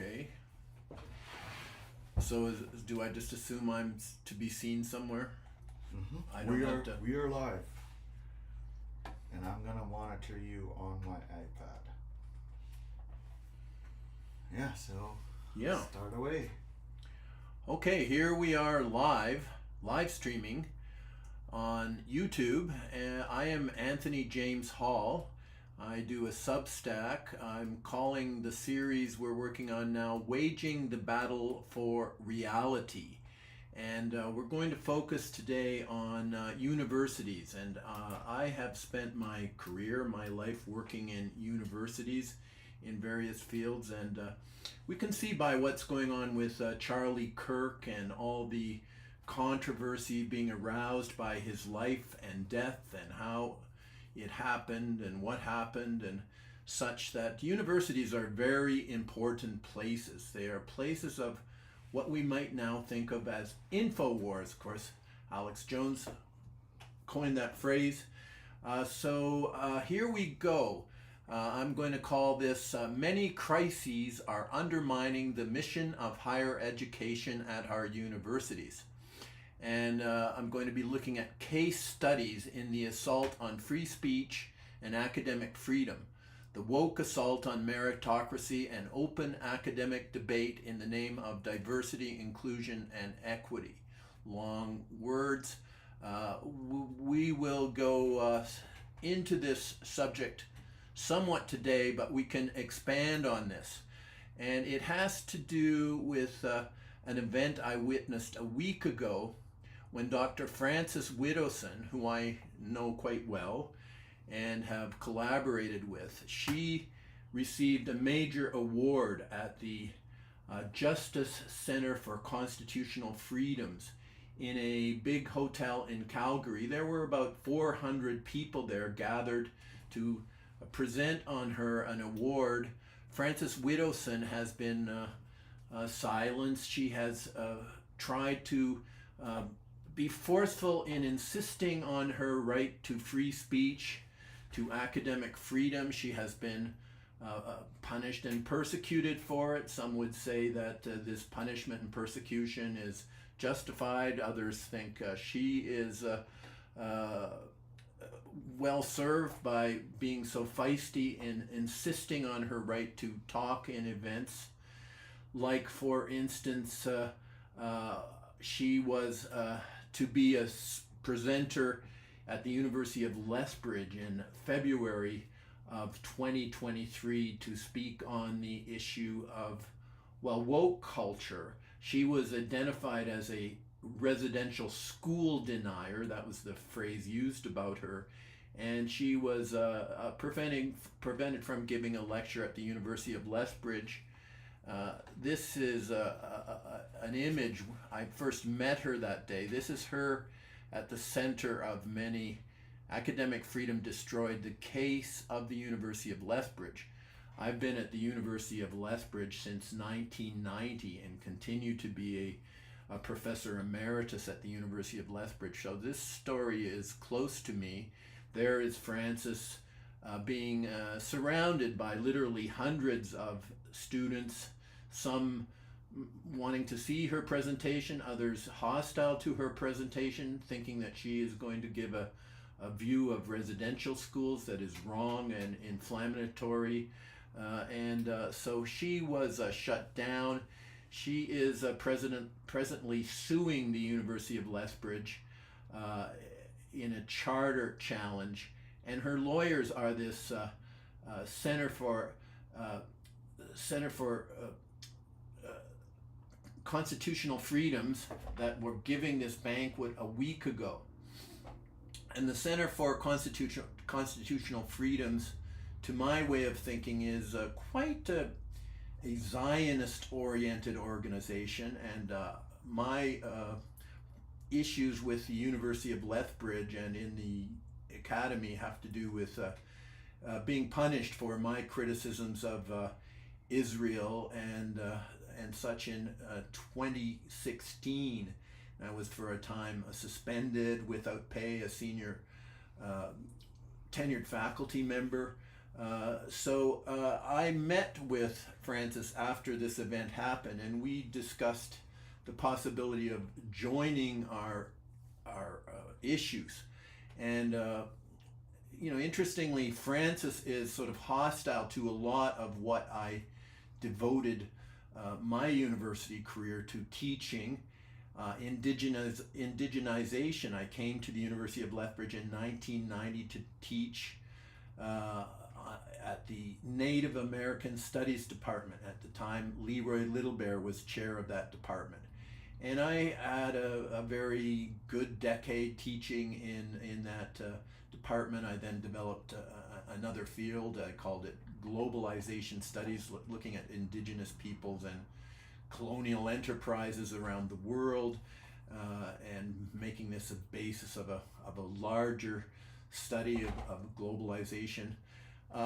Okay. So do I just assume I'm to be seen somewhere? I don't have to. We are live, and I'm gonna monitor you on my iPad. Yeah, so Yeah. start away. Okay, here we are live streaming on YouTube. I am Anthony James Hall. I do a Substack. I'm calling the series we're working on now Waging the Battle for Reality. And we're going to focus today on universities. And I have spent my career, my life working in universities in various fields. And we can see by what's going on with Charlie Kirk and all the controversy being aroused by his life and death and how it happened and what happened and such, that universities are very important places. They are places of what we might now think of as InfoWars. Of course, Alex Jones coined that phrase. So here we go. I'm going to call this Many Crises Are Undermining the Mission of Higher Education at Our Universities. And I'm going to be looking at case studies in the assault on free speech and academic freedom, the woke assault on meritocracy and open academic debate in the name of diversity, inclusion, and equity. Long words. We will go into this subject somewhat today, but we can expand on this. And it has to do with an event I witnessed a week ago when Dr. Frances Widdowson, who I know quite well and have collaborated with, she received a major award at the Justice Center for Constitutional Freedoms in a big hotel in Calgary. There were about 400 people there gathered to present on her an award. Frances Widdowson has been silenced. She has tried to be forceful in insisting on her right to free speech, to academic freedom. She has been punished and persecuted for it. Some would say that this punishment and persecution is justified. Others think she is well served by being so feisty in insisting on her right to talk in events. Like, for instance, she was to be a presenter at the University of Lethbridge in February of 2023 to speak on the issue of, woke culture. She was identified as a residential school denier. That was the phrase used about her. And she was prevented from giving a lecture at the University of Lethbridge. This is an image. I first met her that day. This is her at the center of many academic freedom destroyed, the case of the University of Lethbridge. I've been at the University of Lethbridge since 1990 and continue to be a professor emeritus at the University of Lethbridge. So this story is close to me. There is Frances being surrounded by literally hundreds of students, some wanting to see her presentation, others hostile to her presentation, thinking that she is going to give a view of residential schools that is wrong and inflammatory. So she was shut down. She is presently suing the University of Lethbridge in a charter challenge, and her lawyers are this Center for Constitutional Freedoms that were giving this banquet a week ago. And the Center for Constitutional Freedoms, to my way of thinking, is quite a Zionist-oriented organization, and my issues with the University of Lethbridge and in the academy have to do with being punished for my criticisms of Israel and such in 2016. I was for a time suspended without pay, a senior tenured faculty member. I met with Francis after this event happened, and we discussed the possibility of joining our issues. And interestingly, Francis is sort of hostile to a lot of what I devoted my university career to teaching. Indigenization. I came to the University of Lethbridge in 1990 to teach at the Native American Studies Department. At the time, Leroy Littlebear was chair of that department. And I had a very good decade teaching in that department. I then developed another field. I called it Globalization Studies, looking at indigenous peoples and colonial enterprises around the world, and making this a basis of a larger study of globalization.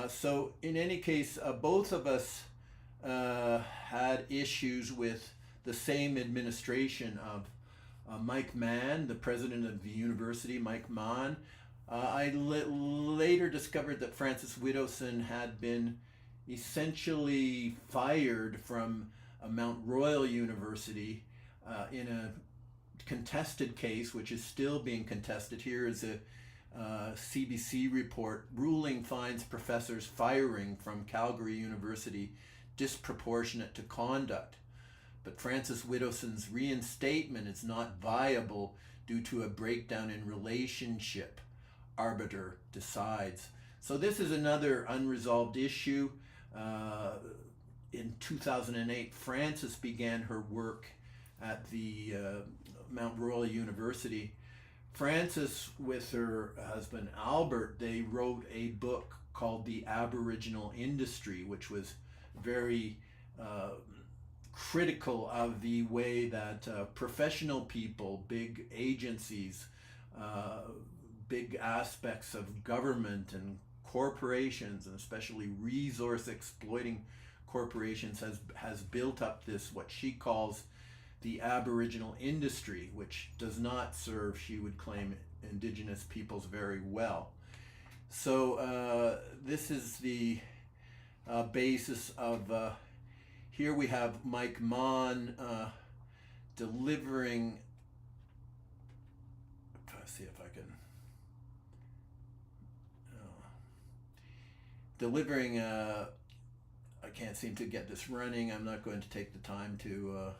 So in any case, both of us had issues with the same administration of Mike Mann, the president of the university, Mike Mann. I later discovered that Francis Widdowson had been essentially fired from Mount Royal University in a contested case, which is still being contested. Here is a CBC report. Ruling finds professors firing from Calgary University disproportionate to conduct. But Francis Widdowson's reinstatement is not viable due to a breakdown in relationship. Arbiter decides. So this is another unresolved issue. In 2008, Frances began her work at the Mount Royal University. Frances, with her husband Albert, they wrote a book called The Aboriginal Industry, which was very critical of the way that professional people, big agencies, big aspects of government and corporations, and especially resource exploiting corporations, has built up this, what she calls, the Aboriginal industry, which does not serve, she would claim, indigenous peoples very well. So this is the basis of, here we have Mike Mann delivering, let's see if I can, delivering, I can't seem to get this running. I'm not going to take the time to,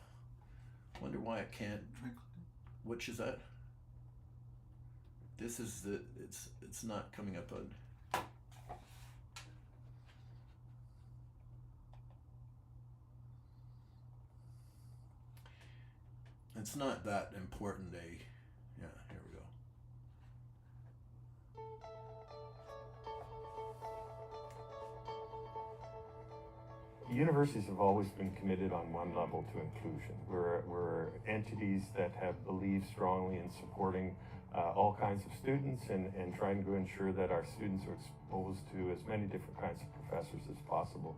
wonder why it can't, which is that? This is the, it's not coming up on, it's not that important yeah, here we go. Universities have always been committed on one level to inclusion. We're entities that have believed strongly in supporting all kinds of students and trying to ensure that our students are exposed to as many different kinds of professors as possible.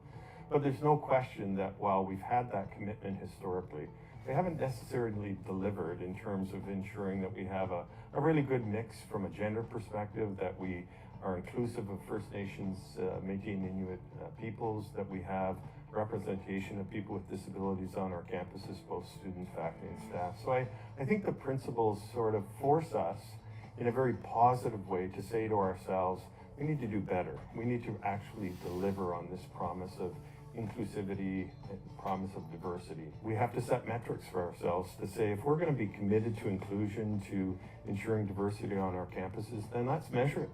But there's no question that while we've had that commitment historically, we haven't necessarily delivered in terms of ensuring that we have a really good mix from a gender perspective, that we are inclusive of First Nations, Métis, Inuit peoples, that we have representation of people with disabilities on our campuses, both students, faculty, and staff. So I think the principles sort of force us in a very positive way to say to ourselves, we need to do better. We need to actually deliver on this promise of inclusivity and promise of diversity. We have to set metrics for ourselves to say, if we're going to be committed to inclusion, to ensuring diversity on our campuses, then let's measure it.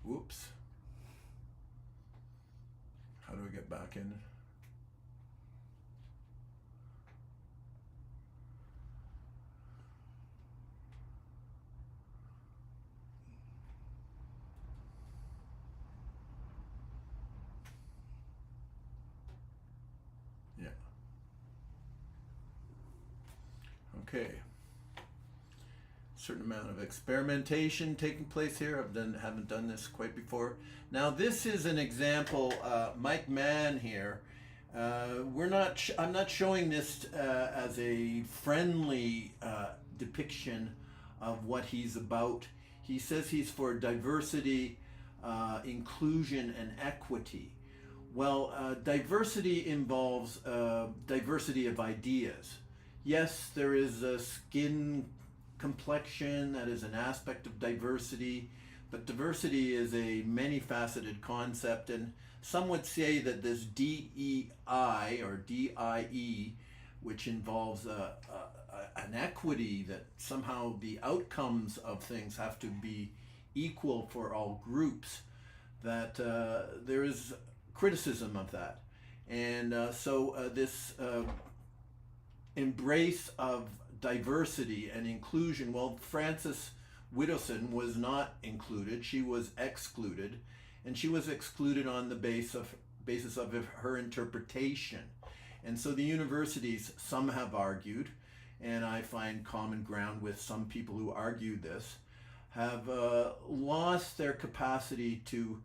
Whoops. How do we get back in? Yeah. Okay. Certain amount of experimentation taking place here. Haven't done this quite before. Now this is an example. Mike Mann here I'm not showing this as a friendly depiction of what he's about. He says he's for diversity, inclusion, and equity. Well, diversity involves diversity of ideas. Yes, there is a skin complexion that is an aspect of diversity, but diversity is a many-faceted concept, and some would say that this DEI or DIE, which involves an equity, that somehow the outcomes of things have to be equal for all groups, that there is criticism of that. And so this embrace of diversity and inclusion, well, Frances Widdowson was not included, she was excluded, and she was excluded on the basis of her interpretation. And so the universities, some have argued, and I find common ground with some people who argue this, have lost their capacity to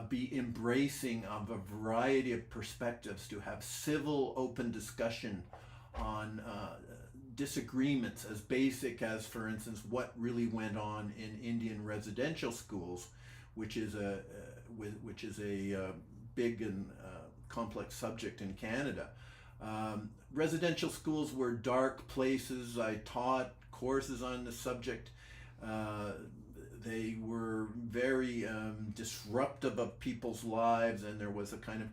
be embracing of a variety of perspectives, to have civil, open discussion on disagreements as basic as, for instance, what really went on in Indian residential schools, which is a big and complex subject in Canada. Residential schools were dark places. I taught courses on the subject. They were very disruptive of people's lives, and there was a kind of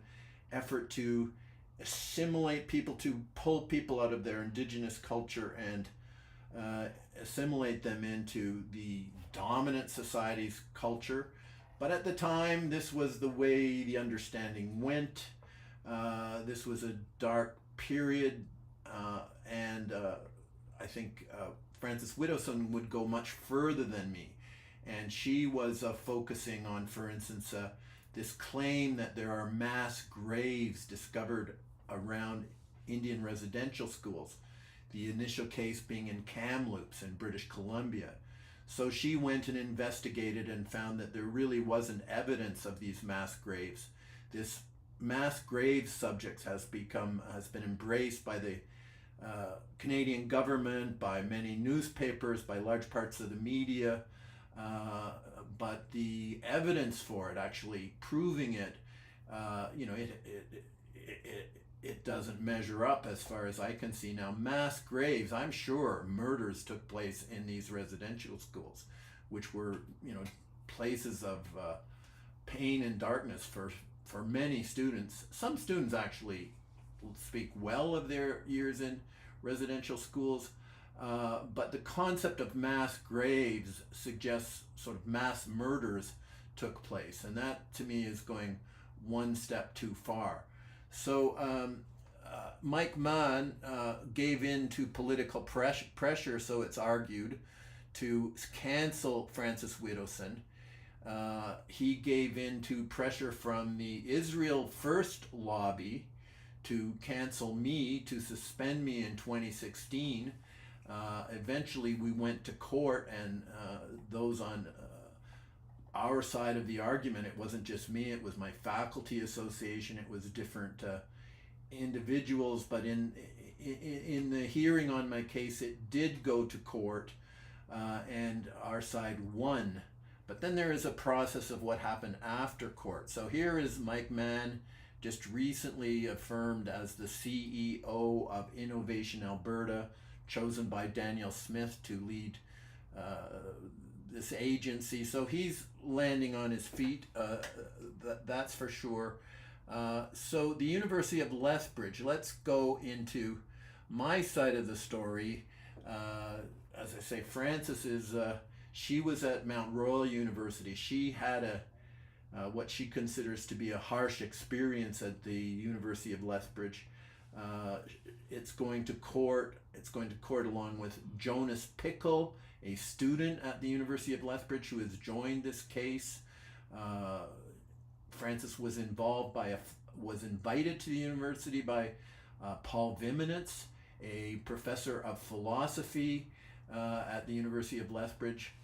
effort to assimilate people, to pull people out of their indigenous culture and assimilate them into the dominant society's culture. But at the time, this was the way the understanding went. This was a dark period, and I think Frances Widdowson would go much further than me. And she was focusing on, for instance, this claim that there are mass graves discovered around Indian residential schools, the initial case being in Kamloops in British Columbia. So she went and investigated and found that there really wasn't evidence of these mass graves. This mass grave subject has been embraced by the Canadian government, by many newspapers, by large parts of the media, but the evidence for it, actually proving it, it doesn't measure up as far as I can see. Now, mass graves, I'm sure murders took place in these residential schools, which were, places of pain and darkness for many students. Some students actually speak well of their years in residential schools, but the concept of mass graves suggests sort of mass murders took place, and that to me is going one step too far. So Mike Mann gave in to political pressure, so it's argued, to cancel Frances Widdowson. He gave in to pressure from the Israel First lobby to cancel me, to suspend me in 2016. Eventually we went to court, and those on our side of the argument, it wasn't just me, it was my faculty association, it was different individuals, but in the hearing on my case, it did go to court, and our side won. But then there is a process of what happened after court. So here is Mike Mann, just recently affirmed as the CEO of Innovation Alberta, chosen by Daniel Smith to lead this agency. So he's landing on his feet, that's for sure. So the University of Lethbridge, let's go into my side of the story. As I say, Frances she was at Mount Royal University. She had what she considers to be a harsh experience at the University of Lethbridge. It's going to court along with Jonas Pickle, a student at the University of Lethbridge who has joined this case. Frances was invited to the university by Paul Viminitz, a professor of philosophy at the University of Lethbridge.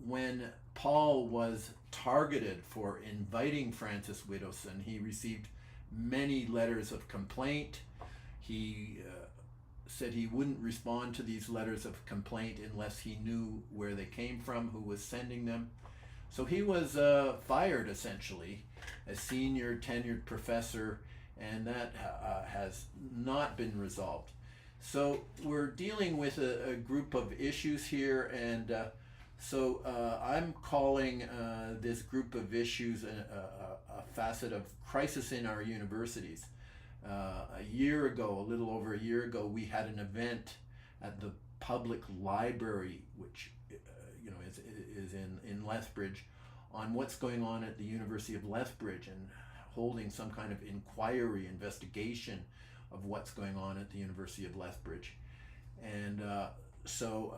When Paul was targeted for inviting Frances Widdowson, he received many letters of complaint. He said he wouldn't respond to these letters of complaint unless he knew where they came from, who was sending them. So he was fired, essentially, a senior tenured professor, and that has not been resolved. So we're dealing with a group of issues here, and so I'm calling this group of issues a facet of crisis in our universities. A year ago, a little over a year ago, we had an event at the public library, which is in Lethbridge, on what's going on at the University of Lethbridge, and holding some kind of inquiry, investigation of what's going on at the University of Lethbridge. And so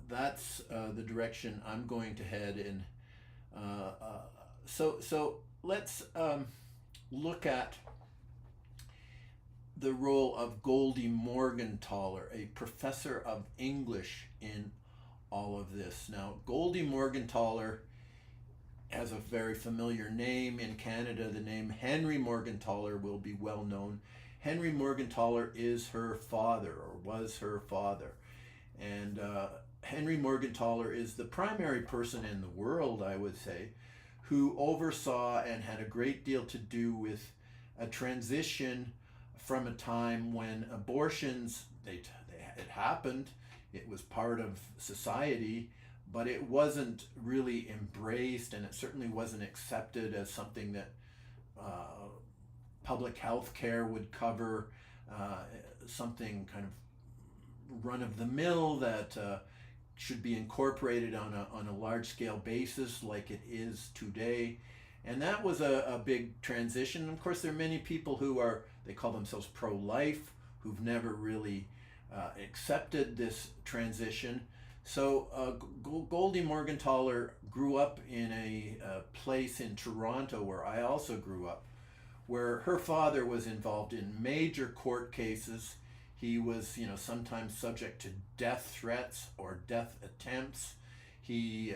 that's the direction I'm going to head in. So let's look at the role of Goldie Morgentaler, a professor of English, in all of this. Now, Goldie Morgentaler has a very familiar name in Canada. The name Henry Morgentaler will be well known. Henry Morgentaler is her father, or was her father. And Henry Morgentaler is the primary person in the world, I would say, who oversaw and had a great deal to do with a transition from a time when abortions, it happened, it was part of society, but it wasn't really embraced, and it certainly wasn't accepted as something that public health care would cover, something kind of run-of-the-mill that should be incorporated on a large-scale basis like it is today. And that was a big transition. And of course, there are many people who they call themselves pro-life, who've never really accepted this transition. So Goldie Morgentaler grew up in a place in Toronto where I also grew up, where her father was involved in major court cases. He was, sometimes subject to death threats or death attempts. He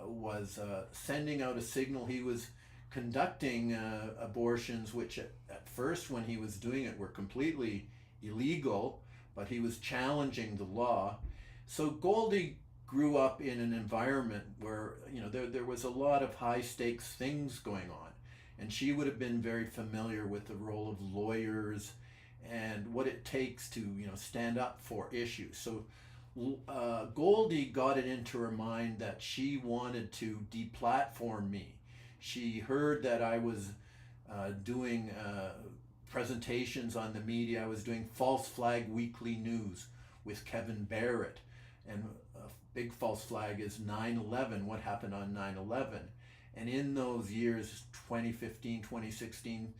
was sending out a signal. He was conducting abortions, which at first, when he was doing it, were completely illegal, but he was challenging the law. So Goldie grew up in an environment where, there was a lot of high stakes things going on. And she would have been very familiar with the role of lawyers and what it takes to, stand up for issues. So Goldie got it into her mind that she wanted to deplatform me. She heard that I was doing presentations on the media. I was doing False Flag Weekly News with Kevin Barrett. And a big false flag is 9/11, what happened on 9/11. And in those years, 2015, 2016,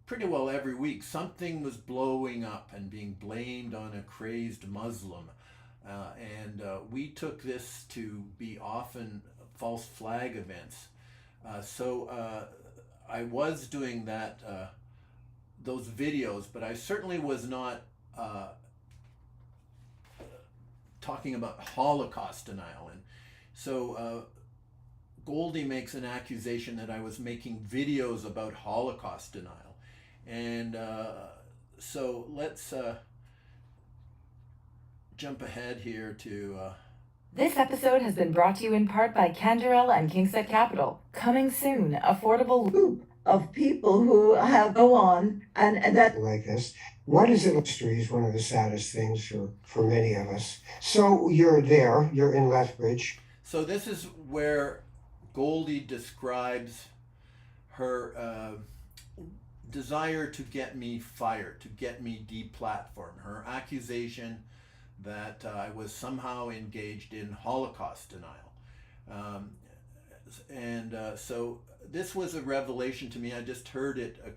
pretty well every week, something was blowing up and being blamed on a crazed Muslim. And we took this to be often false flag events. So I was doing those videos, but I certainly was not talking about Holocaust denial. And so Goldie makes an accusation that I was making videos about Holocaust denial. And so let's jump ahead here to... This episode has been brought to you in part by Canderel and Kingset Capital. Coming soon, affordable group of people who have go on and that like this. What is it? History is one of the saddest things for many of us. So you're there, you're in Lethbridge. So this is where Goldie describes her desire to get me fired, to get me deplatformed, her accusation that I was somehow engaged in Holocaust denial. So this was a revelation to me. I just heard it a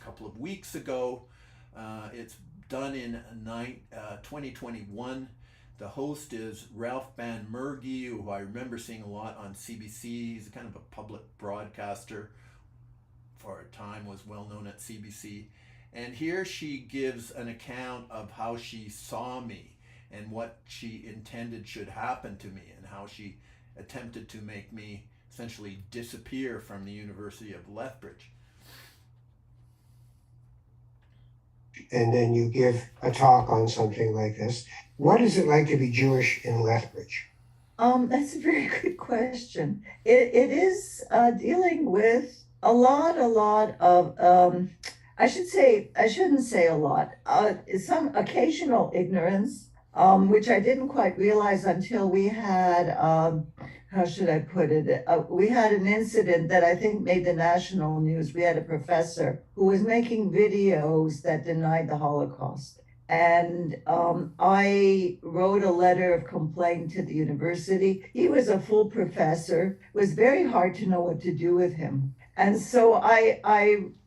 couple of weeks ago. It's done in 2021. The host is Ralph Banmergy, who I remember seeing a lot on CBC. He's kind of a public broadcaster. For a time was well known at CBC. And here she gives an account of how she saw me and what she intended should happen to me, and how she attempted to make me essentially disappear from the University of Lethbridge. and then you give a talk on something like this. What is it like to be Jewish in Lethbridge? That's a very good question. It is dealing with a lot of I shouldn't say a lot, some occasional ignorance, which I didn't quite realize until we had, how should I put it? We had an incident that I think made the national news. We had a professor who was making videos that denied the Holocaust. And I wrote a letter of complaint to the university. He was a full professor. It was very hard to know what to do with him. And so I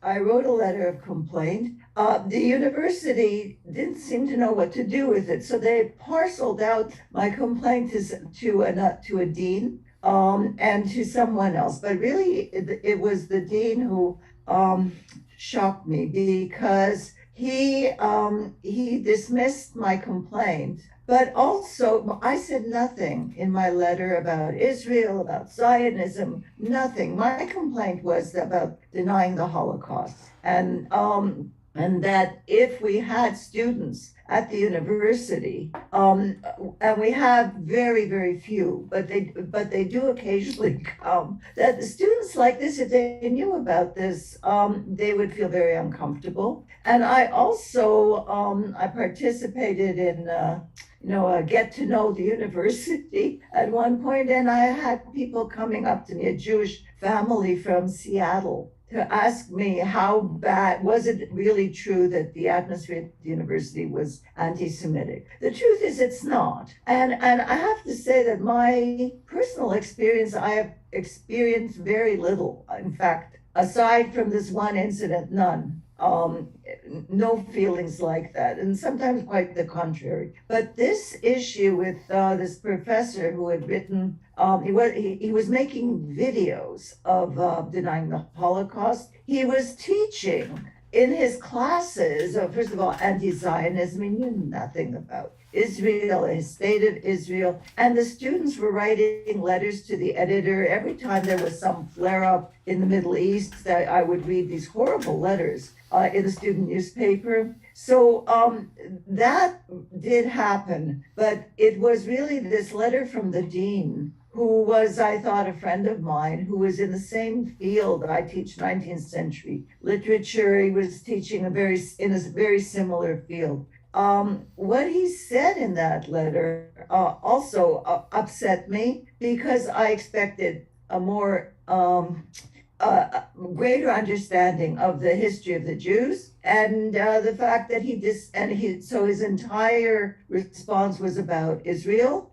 wrote a letter of complaint. The university didn't seem to know what to do with it. So they parceled out my complaint to a dean and to someone else. But really, it was the dean who shocked me because he dismissed my complaint, but also I said nothing in my letter about Israel, about Zionism, nothing. My complaint was about denying the Holocaust, and that if we had students at the university, and we have very few, but they do occasionally come, that the students like this, if they knew about this, they would feel very uncomfortable. And I also I participated in get to know the university at one point, and I had people coming up to me, a Jewish family from Seattle, to ask me how bad was it really true that the atmosphere at the university was anti-Semitic. The truth is it's not. And I have to say that my personal experience, I have experienced very little. In fact, aside from this one incident, none. No feelings like that, and sometimes quite the contrary. But this issue with this professor who had written, he was making videos of denying the Holocaust. He was teaching in his classes, first of all, anti-Zionism. He knew nothing about Israel, a state of Israel, and the students were writing letters to the editor. Every time there was some flare-up in the Middle East, that I would read these horrible letters in the student newspaper. So that did happen, but it was really this letter from the dean, who was, I thought, a friend of mine, who was in the same field. I teach 19th century literature. He was teaching in a very similar field. What he said in that letter also upset me, because I expected a more greater understanding of the history of the Jews, and the fact that so his entire response was about Israel.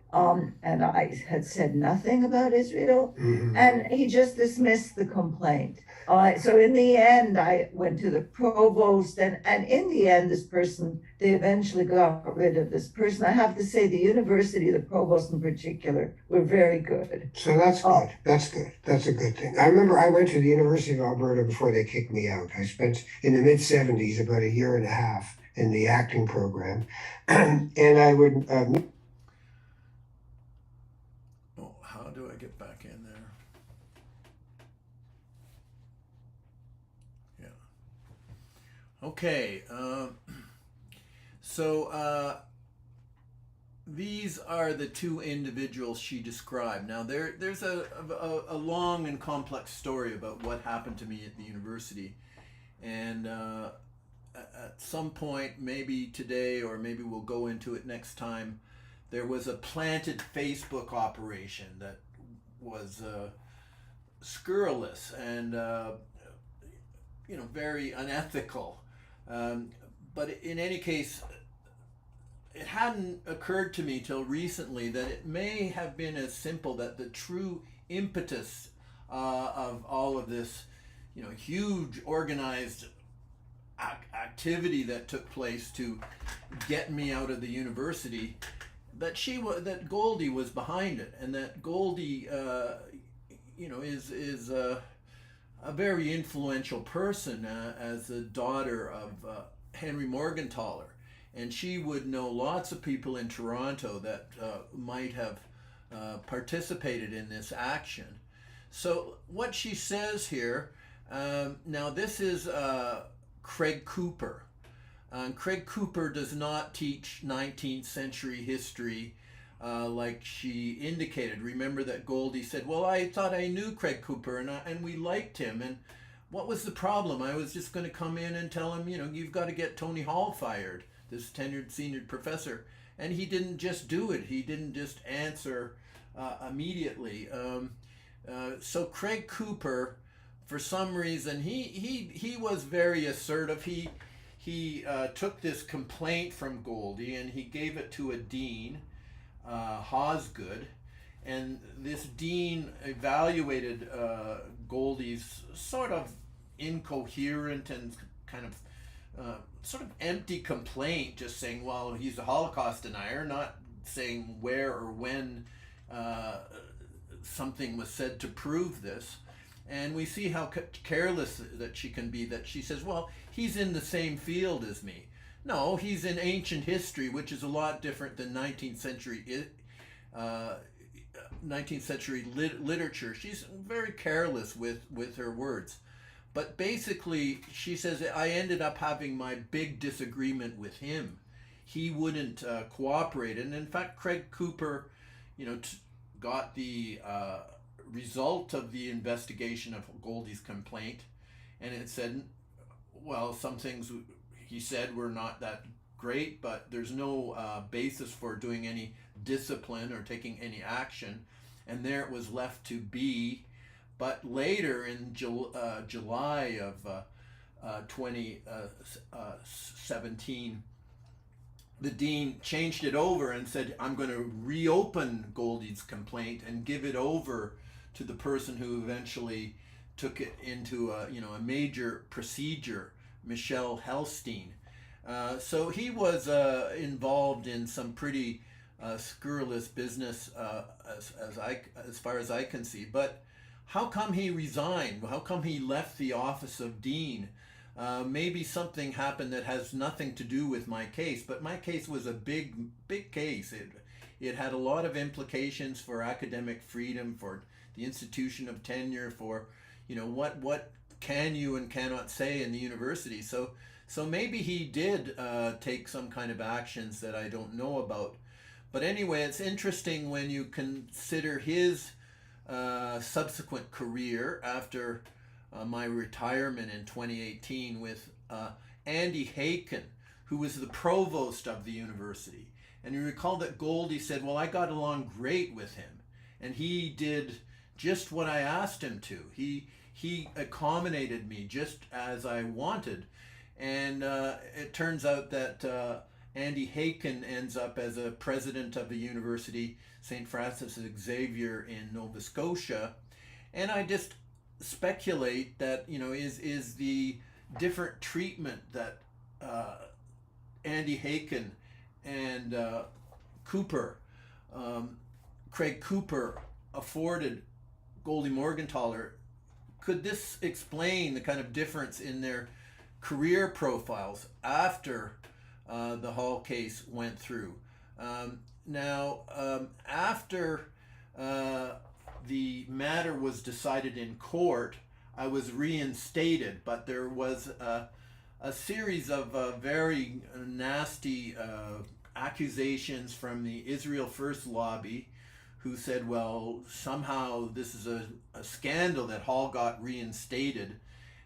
And I had said nothing about Israel, and he just dismissed the complaint. So in the end, I went to the provost, and in the end, they eventually got rid of this person. I have to say, the university, the provost in particular, were very good. So that's good. That's good. That's a good thing. I remember I went to the University of Alberta before they kicked me out. I spent in the mid-70s about a year and a half in the acting program, and I would how do I get back in there? Yeah. Okay. So these are the two individuals she described. Now there's a long and complex story about what happened to me at the university, and at some point, maybe today or maybe we'll go into it next time, there was a planted Facebook operation that was scurrilous and very unethical. But in any case, it hadn't occurred to me till recently that it may have been as simple that the true impetus of all of this, huge organized activity that took place to get me out of the university, that Goldie was behind it, and that Goldie, is a very influential person as the daughter of Henry Morgentaler, and she would know lots of people in Toronto that might have participated in this action. So what she says here, now this is Craig Cooper. Craig Cooper does not teach 19th century history like she indicated. Remember that Goldie said, well, I thought I knew Craig Cooper and we liked him. And what was the problem? I was just going to come in and tell him, you've got to get Tony Hall fired, this tenured senior professor. And he didn't just do it. He didn't just answer immediately. So Craig Cooper, for some reason, he was very assertive. He took this complaint from Goldie and he gave it to a dean, Hosgood, and this dean evaluated Goldie's sort of incoherent and kind of sort of empty complaint, just saying, well, he's a Holocaust denier, not saying where or when something was said to prove this. And we see how careless that she can be, that she says, well, he's in the same field as me. No, he's in ancient history, which is a lot different than 19th century literature. She's very careless with her words. But basically, she says, I ended up having my big disagreement with him. He wouldn't cooperate. And in fact, Craig Cooper, got the result of the investigation of Goldie's complaint, and it said, well, some things he said were not that great, but there's no basis for doing any discipline or taking any action, and there it was left to be. But later in July of 2017, the dean changed it over and said, I'm going to reopen Goldie's complaint and give it over to the person who eventually took it into a major procedure, Michelle Helstein. So he was involved in some pretty scurrilous business as far as I can see. But how come he resigned? How come he left the office of dean? Maybe something happened that has nothing to do with my case, but my case was a big case. It had a lot of implications for academic freedom, for the institution of tenure, for what can you and cannot say in the university. So maybe he did take some kind of actions that I don't know about. But anyway, it's interesting when you consider his subsequent career after my retirement in 2018 with Andy Haken, who was the provost of the university. And you recall that Goldie said, well, I got along great with him, and he did just what I asked him to. He accommodated me just as I wanted. And it turns out that Andy Haken ends up as a president of the university, St. Francis Xavier in Nova Scotia. And I just speculate that, is the different treatment that Andy Haken and Craig Cooper afforded Goldie Morgentaler, could this explain the kind of difference in their career profiles after the Hall case went through? After the matter was decided in court, I was reinstated, but there was a series of very nasty accusations from the Israel First lobby, who said, well, somehow this is a scandal that Hall got reinstated,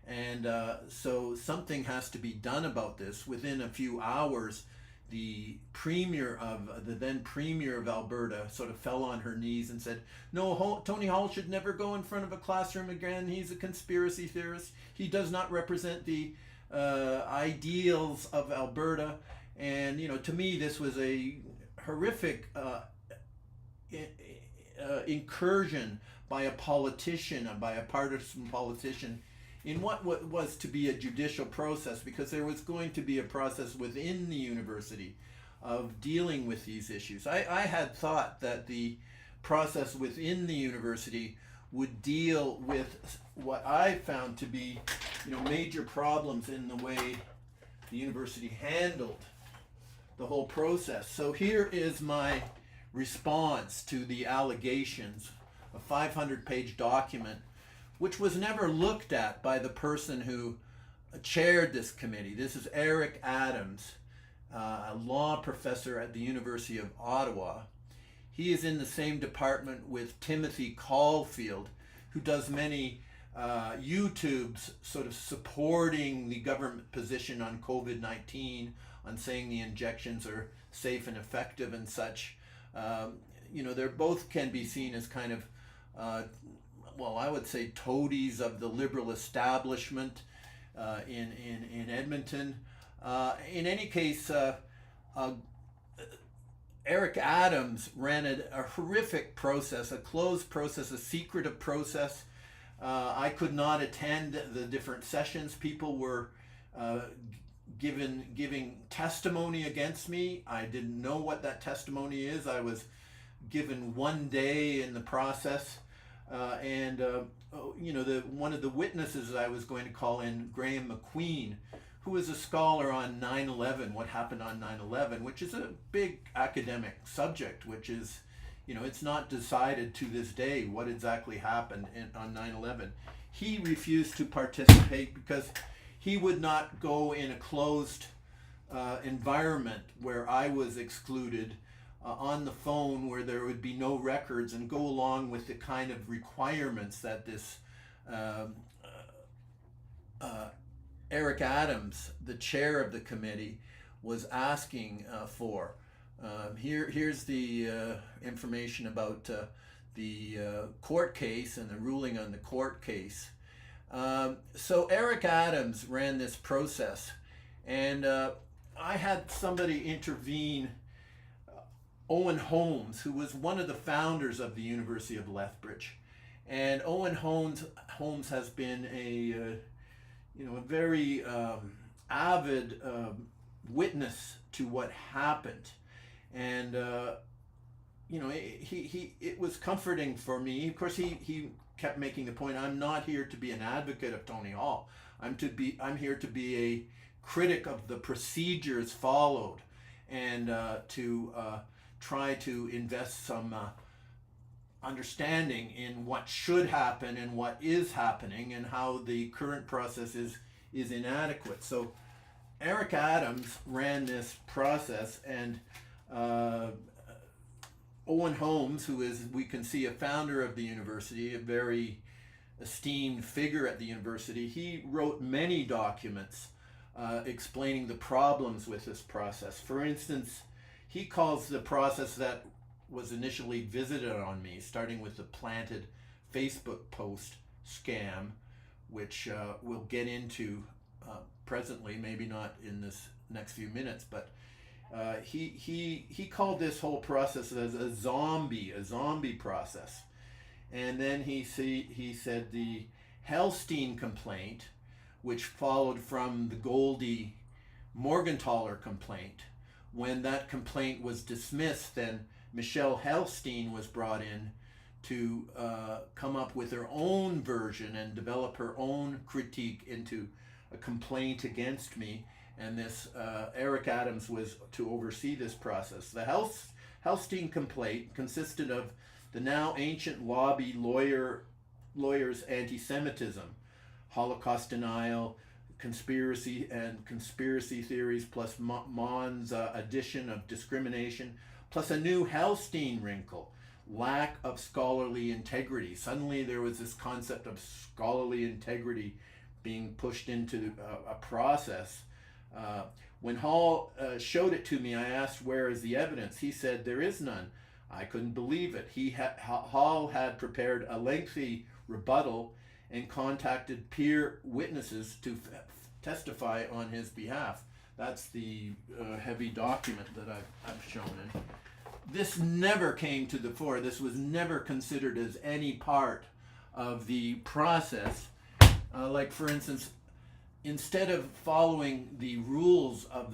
and so something has to be done about this. Within a few hours, the then premier of Alberta sort of fell on her knees and said, no, Tony Hall should never go in front of a classroom again. He's a conspiracy theorist. He does not represent the ideals of Alberta. And, to me, this was a horrific incursion by a politician, by a partisan politician, in what was to be a judicial process, because there was going to be a process within the university of dealing with these issues. I had thought that the process within the university would deal with what I found to be, major problems in the way the university handled the whole process. So here is my response to the allegations, a 500-page document, which was never looked at by the person who, chaired this committee. This is Eric Adams, a law professor at the University of Ottawa. He is in the same department with Timothy Caulfield, who does many YouTubes sort of supporting the government position on COVID-19, on saying the injections are safe and effective and such. They're both can be seen as kind of, I would say toadies of the liberal establishment in Edmonton. In any case, Eric Adams ran a horrific process, a closed process, a secretive process. I could not attend the different sessions. People were giving testimony against me. I didn't know what that testimony is. I was given 1 day in the process, one of the witnesses I was going to call in, Graham McQueen, who is a scholar on 9/11, what happened on 9/11, which is a big academic subject, which is, it's not decided to this day what exactly happened on 9/11. He refused to participate because he would not go in a closed environment where I was excluded, on the phone where there would be no records, and go along with the kind of requirements that this Eric Adams, the chair of the committee, was asking for. Here's the information about the court case and the ruling on the court case. So Eric Adams ran this process, and I had somebody intervene, Owen Holmes, who was one of the founders of the University of Lethbridge. And Owen Holmes has been a very avid witness to what happened. And it was comforting for me. Of course, he kept making the point, I'm not here to be an advocate of Tony Hall. I'm here to be a critic of the procedures followed, and to try to invest some understanding in what should happen and what is happening, and how the current process is inadequate. So Eric Adams ran this process, and Owen Holmes, who is, we can see, a founder of the university, a very esteemed figure at the university, he wrote many documents explaining the problems with this process. For instance, he calls the process that was initially visited on me, starting with the planted Facebook post scam, which we'll get into presently, maybe not in this next few minutes, but he called this whole process as a zombie process. And then he said the Hellstein complaint, which followed from the Goldie Morgentaler complaint. When that complaint was dismissed, then Michelle Hellstein was brought in to come up with her own version and develop her own critique into a complaint against me. And this Eric Adams was to oversee this process. The Hellstein complaint consisted of the now ancient lobby lawyers' anti-Semitism, Holocaust denial, conspiracy theories, plus Mon's addition of discrimination, plus a new Hellstein wrinkle, lack of scholarly integrity. Suddenly there was this concept of scholarly integrity being pushed into a process. When Hall showed it to me, I asked, where is the evidence? He said, there is none. I couldn't believe it. Hall had prepared a lengthy rebuttal and contacted peer witnesses to testify on his behalf. That's the heavy document that I've shown. And this never came to the fore. This was never considered as any part of the process. Like, for instance, instead of following the rules of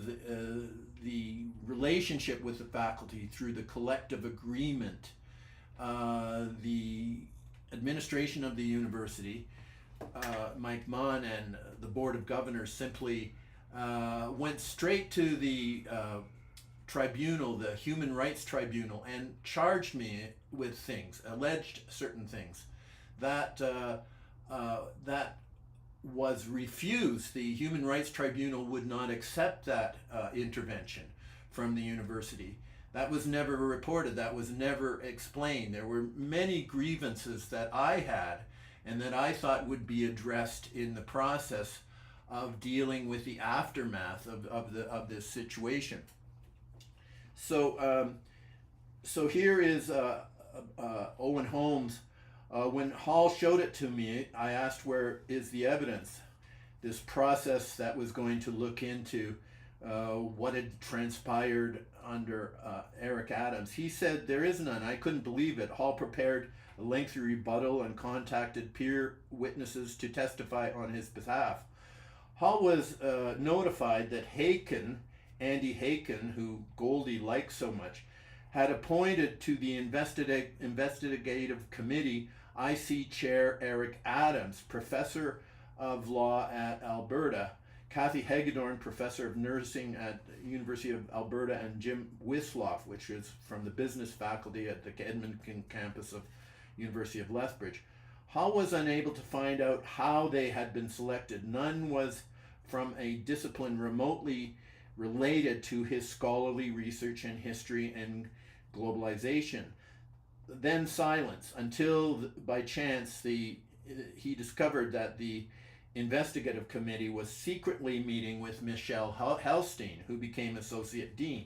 the relationship with the faculty through the collective agreement, the administration of the university, Mike Munn and the Board of Governors, simply went straight to the tribunal, the Human Rights Tribunal, and charged me with things, alleged certain things that was refused. The Human Rights Tribunal would not accept that intervention from the university. That was never reported. That was never explained. There were many grievances that I had and that I thought would be addressed in the process of dealing with the aftermath of this situation. So so here is Owen Holmes. When Hall showed it to me, I asked, where is the evidence? This process that was going to look into what had transpired under Eric Adams. He said there is none. I couldn't believe it. Hall prepared a lengthy rebuttal and contacted peer witnesses to testify on his behalf. Hall was notified that Haken, Andy Haken, who Goldie liked so much, had appointed to the investigative committee IC Chair Eric Adams, Professor of Law at Alberta, Kathy Hagedorn, Professor of Nursing at University of Alberta, and Jim Wisloff, which is from the business faculty at the Edmonton campus of University of Lethbridge. Hall was unable to find out how they had been selected. None was from a discipline remotely related to his scholarly research in history and globalization. Then silence until by chance he discovered that the investigative committee was secretly meeting with Michelle Helstein, who became associate dean.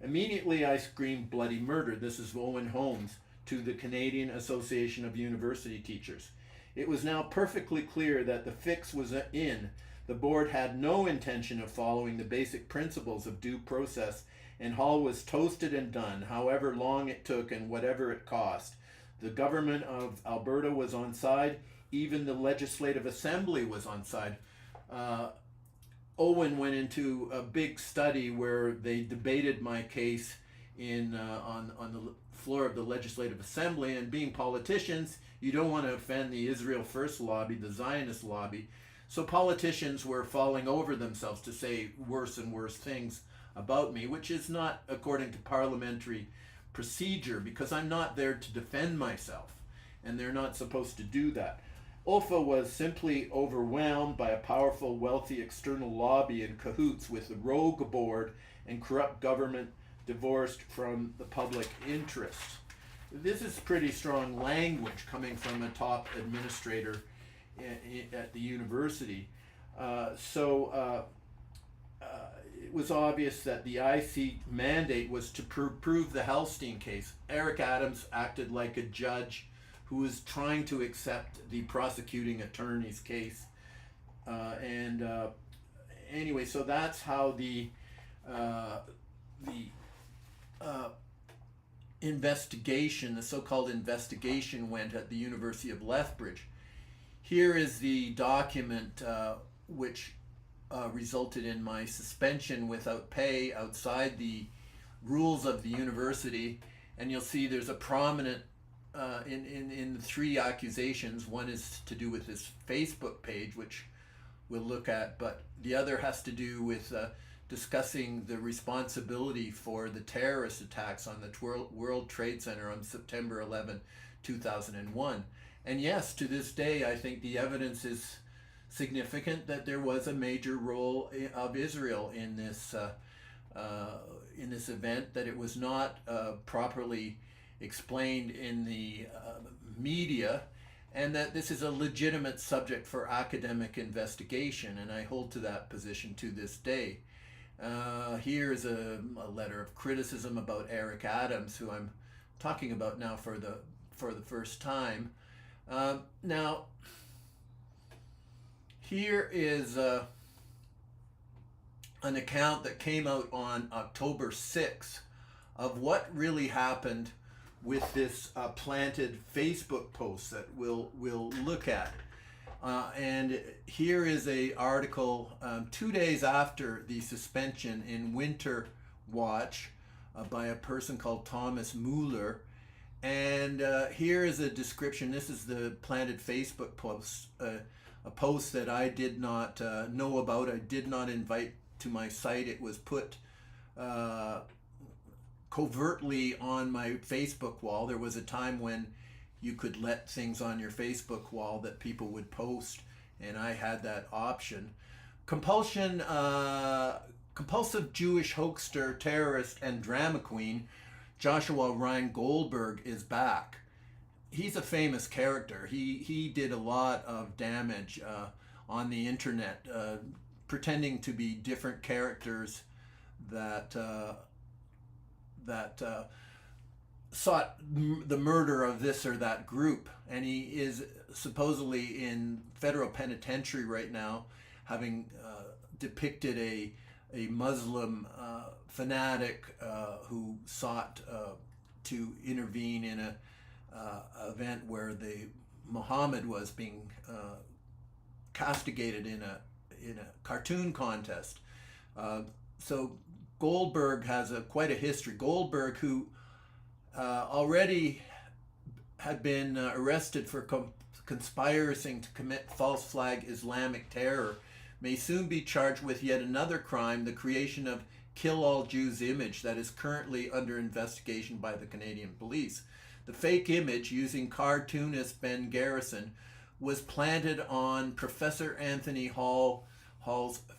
Immediately I screamed bloody murder. This is Owen Holmes to the Canadian Association of University Teachers. It was now perfectly clear that the fix was in. The board had no intention of following the basic principles of due process, and Hall was toasted and done, however long it took and whatever it cost. The government of Alberta was on side. Even the Legislative Assembly was on side. Owen went into a big study where they debated my case on the floor of the Legislative Assembly, and being politicians, you don't want to offend the Israel First lobby, the Zionist lobby. So politicians were falling over themselves to say worse and worse things about me, which is not according to parliamentary procedure, because I'm not there to defend myself, and they're not supposed to do that. OFA was simply overwhelmed by a powerful, wealthy external lobby in cahoots with the rogue board and corrupt government divorced from the public interest. This is pretty strong language coming from a top administrator at the university. It was obvious that the IC mandate was to prove the Helstein case. Eric Adams acted like a judge who was trying to accept the prosecuting attorney's case. Anyway, so that's how the investigation, the so-called investigation, went at the University of Lethbridge. Here is the document which resulted in my suspension without pay outside the rules of the university, and you'll see there's a prominent in the three accusations. One is to do with this Facebook page, which we'll look at, but the other has to do with discussing the responsibility for the terrorist attacks on the World Trade Center on September 11, 2001. And yes, to this day, I think the evidence is significant that there was a major role of Israel in this event, that it was not properly explained in the media, and that this is a legitimate subject for academic investigation, and I hold to that position to this day. Here's a letter of criticism about Eric Adams, who I'm talking about now for the first time. Now, here is an account that came out on October 6th of what really happened with this planted Facebook post that we'll look at. And here is a article 2 days after the suspension in Winter Watch by a person called Thomas Mueller. And here is a description. This is the planted Facebook post, a post that I did not know about. I did not invite to my site. It was put covertly on my Facebook wall. There was a time when you could let things on your Facebook wall that people would post, and I had that option. Compulsive Jewish hoaxer, terrorist, and drama queen Joshua Ryan Goldberg is back. He's a famous character. He did a lot of damage on the internet, pretending to be different characters that sought the murder of this or that group. And he is supposedly in federal penitentiary right now, having depicted a Muslim fanatic who sought to intervene in a event where the Muhammad was being castigated in a cartoon contest. So Goldberg has quite a history. Goldberg, who already had been arrested for conspiring to commit false flag Islamic terror, may soon be charged with yet another crime, the creation of Kill All Jews image that is currently under investigation by the Canadian police. The fake image, using cartoonist Ben Garrison, was planted on Professor Anthony Hall's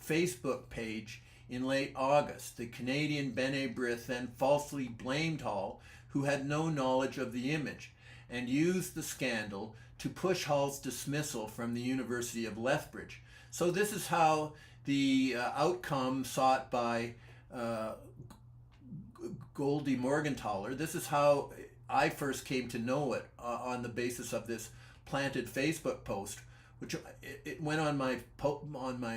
Facebook page in late August. The Canadian B'nai B'rith then falsely blamed Hall, who had no knowledge of the image, and used the scandal to push Hall's dismissal from the University of Lethbridge. So this is how the outcome sought by Goldie Morgentaler, this is how I first came to know it, on the basis of this planted Facebook post, which it went on my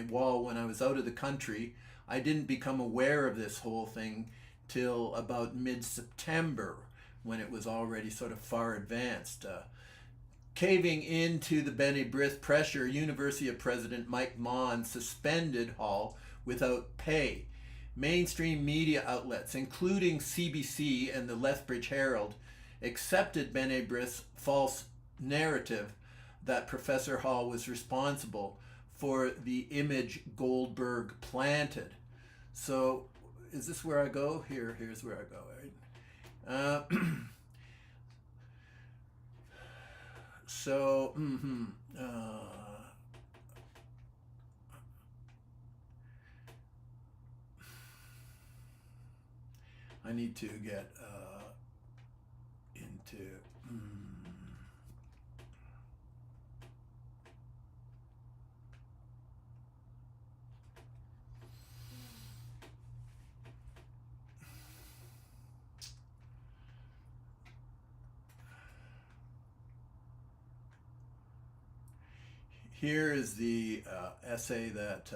wall when I was out of the country. I didn't become aware of this whole thing till about mid-September, when it was already sort of far advanced. Caving into the B'nai B'rith pressure, University of President Mike Maughan suspended Hall without pay. Mainstream media outlets, including CBC and the Lethbridge Herald, accepted B'nai B'rith's false narrative that Professor Hall was responsible for the image Goldberg planted. So, is this where I go? Here's where I go, right? I need to get into. Here is the essay that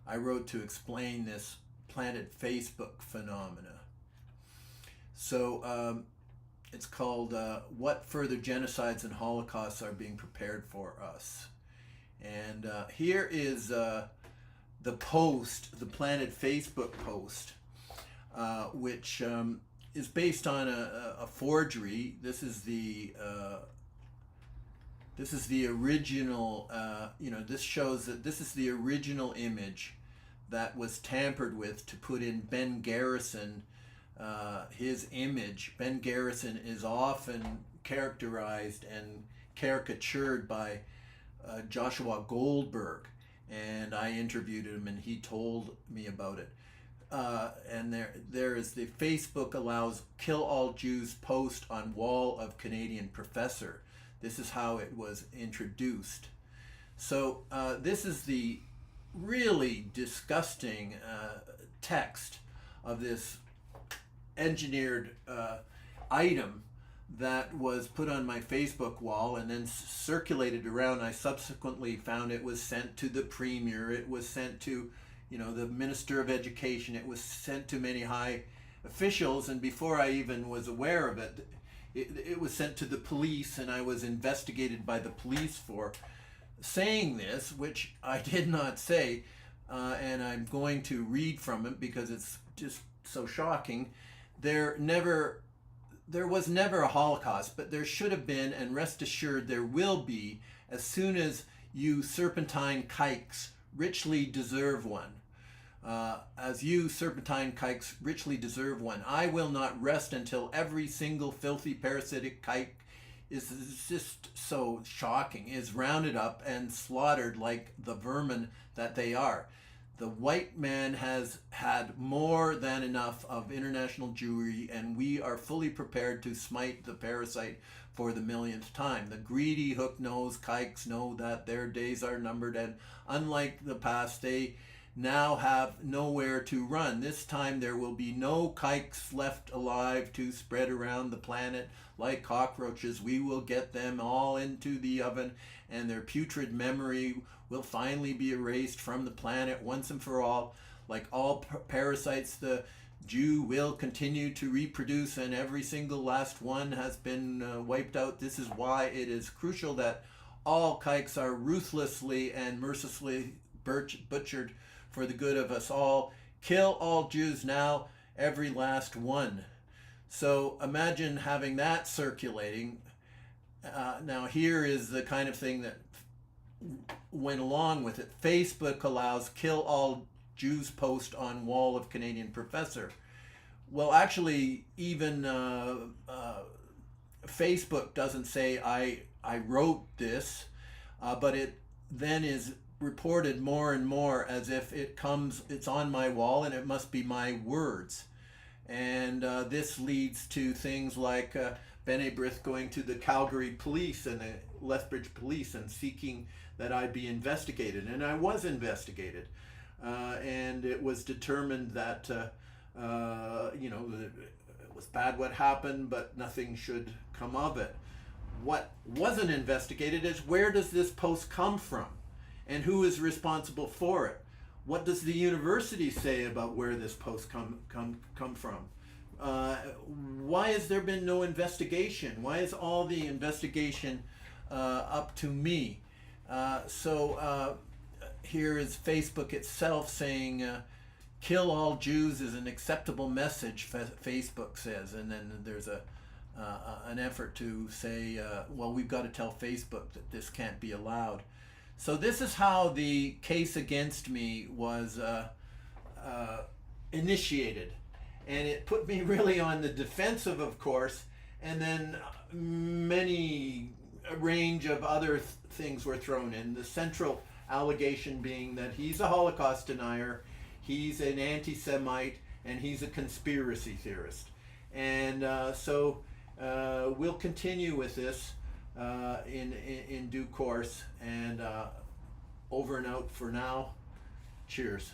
I wrote to explain this planted Facebook phenomena. So it's called What Further Genocides and Holocausts Are Being Prepared for Us? And here is the post, the planted Facebook post, which is based on a forgery. This is the original, this shows that this is the original image that was tampered with to put in Ben Garrison, his image. Ben Garrison is often characterized and caricatured by Joshua Goldberg, and I interviewed him and he told me about it. And there is the Facebook allows Kill All Jews post on wall of Canadian professor. This is how it was introduced. So this is the really disgusting text of this engineered item that was put on my Facebook wall and then circulated around. I subsequently found it was sent to the Premier, it was sent to the Minister of Education, it was sent to many high officials, and before I even was aware of it, it was sent to the police, and I was investigated by the police for saying this, which I did not say, and I'm going to read from it because it's just so shocking. There was never a Holocaust, but there should have been, and rest assured there will be, as soon as you serpentine kikes richly deserve one. As you serpentine kikes richly deserve one. I will not rest until every single filthy parasitic kike is just so shocking, is rounded up and slaughtered like the vermin that they are. The white man has had more than enough of international Jewry, and we are fully prepared to smite the parasite for the millionth time. The greedy hook-nosed kikes know that their days are numbered, and unlike the past, they now have nowhere to run. This time there will be no kikes left alive to spread around the planet like cockroaches. We will get them all into the oven, and their putrid memory will finally be erased from the planet once and for all. Like all parasites, the Jew will continue to reproduce, and every single last one has been wiped out. This is why it is crucial that all kikes are ruthlessly and mercilessly butchered for the good of us all. Kill all Jews now, every last one. So imagine having that circulating. Now here is the kind of thing that went along with it. Facebook allows kill all Jews post on wall of Canadian professor. Well, actually, even Facebook doesn't say I wrote this, but it then is reported more and more as if it's on my wall and it must be my words. And this leads to things like B'nai B'rith going to the Calgary police and the Lethbridge police and seeking that I be investigated. And I was investigated. And it was determined that, it was bad what happened, but nothing should come of it. What wasn't investigated is, where does this post come from? And who is responsible for it? What does the university say about where this post come from? Why has there been no investigation? Why is all the investigation up to me? So here is Facebook itself saying, kill all Jews is an acceptable message, Facebook says. And then there's an effort to say, well, we've got to tell Facebook that this can't be allowed. So this is how the case against me was initiated. And it put me really on the defensive, of course, and then a range of other things were thrown in. The central allegation being that he's a Holocaust denier, he's an anti-Semite, and he's a conspiracy theorist. And so we'll continue with this in due course, and over and out for now. Cheers.